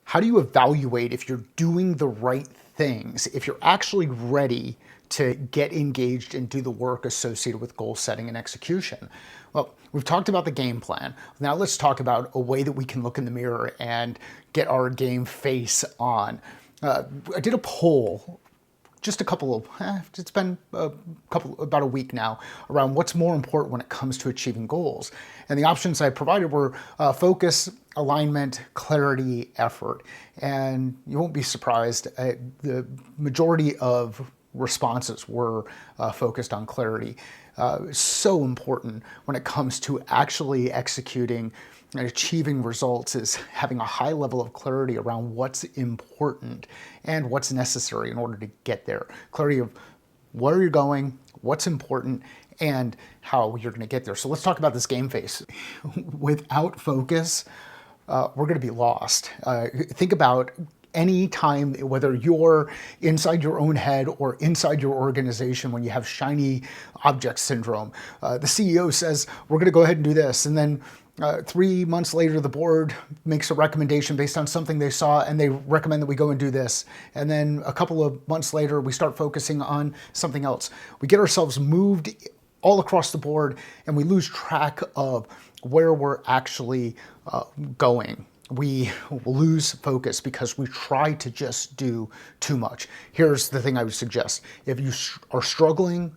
How do you evaluate if you're doing the right things, if you're actually ready to get engaged and do the work associated with goal setting and execution? Well, we've talked about the game plan. Now let's talk about a way that we can look in the mirror and get our game face on. I did a poll just it's been about a week now, around what's more important when it comes to achieving goals. And the options I provided were focus, alignment, clarity, effort. And you won't be surprised, the majority of responses were focused on clarity. So important when it comes to actually executing and achieving results, is having a high level of clarity around what's important and what's necessary in order to get there. Clarity of where you're going, what's important, and how you're going to get there. So let's talk about this game face. Without focus, we're going to be lost. Think about any time, whether you're inside your own head or inside your organization, when you have shiny object syndrome. The CEO says, we're going to go ahead and do this. And then 3 months later, the board makes a recommendation based on something they saw, and they recommend that we go and do this. And then a couple of months later, we start focusing on something else. We get ourselves moved all across the board, and we lose track of where we're actually going. We lose focus because we try to just do too much. Here's the thing I would suggest. If you are struggling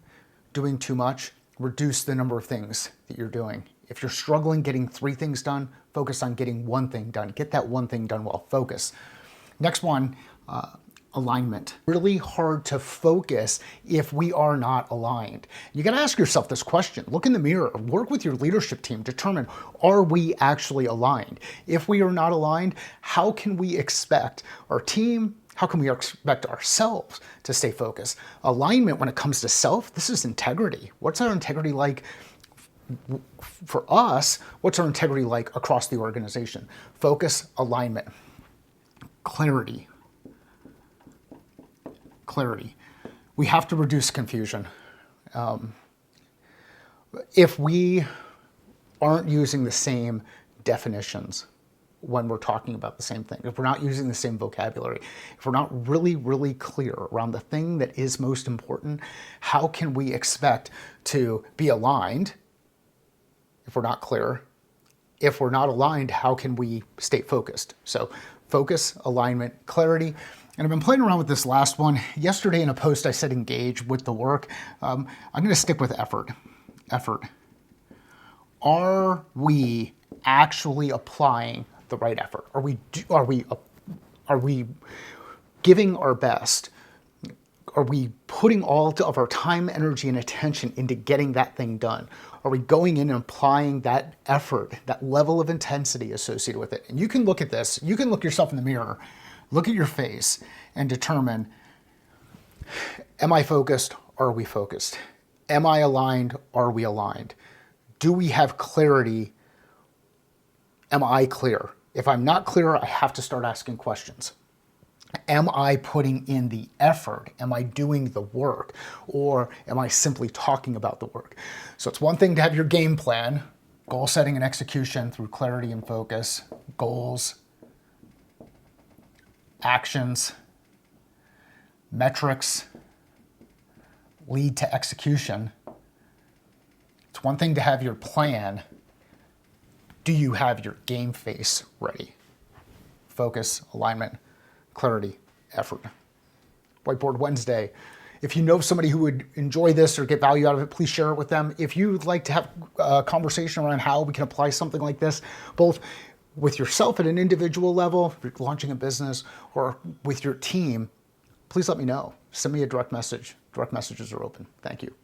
doing too much, reduce the number of things that you're doing. If you're struggling getting 3 things done, focus on getting 1 thing done. Get that 1 thing done well. Focus. Next one, alignment. Really hard to focus if we are not aligned. You got to ask yourself this question. Look in the mirror, work with your leadership team, determine, are we actually aligned? If we are not aligned, how can we expect our team, how can we expect ourselves to stay focused? Alignment when it comes to self, this is integrity. What's our integrity like for us? What's our integrity like across the organization? Focus, alignment, clarity. Clarity. We have to reduce confusion. If we aren't using the same definitions when we're talking about the same thing, if we're not using the same vocabulary, if we're not really, really clear around the thing that is most important, how can we expect to be aligned if we're not clear? If we're not aligned, how can we stay focused? So focus, alignment, clarity. And I've been playing around with this last one. Yesterday in a post, I said engage with the work. I'm going to stick with effort. Effort. Are we actually applying the right effort? Are we giving our best? Are we putting all of our time, energy, and attention into getting that thing done? Are we going in and applying that effort, that level of intensity associated with it? And you can look at this. You can look yourself in the mirror, look at your face, and determine, am I focused? Are we focused? Am I aligned? Are we aligned? Do we have clarity? Am I clear? If I'm not clear, I have to start asking questions. Am I putting in the effort? Am I doing the work? Or am I simply talking about the work? So it's one thing to have your game plan, goal setting and execution through clarity and focus, goals, actions, metrics lead to execution. It's one thing to have your plan. Do you have your game face ready? Focus, alignment, clarity, effort. Whiteboard Wednesday. If you know somebody who would enjoy this or get value out of it, please share it with them. If you'd like to have a conversation around how we can apply something like this, both with yourself at an individual level, if you're launching a business, or with your team, please let me know. Send me a direct message. Direct messages are open. Thank you.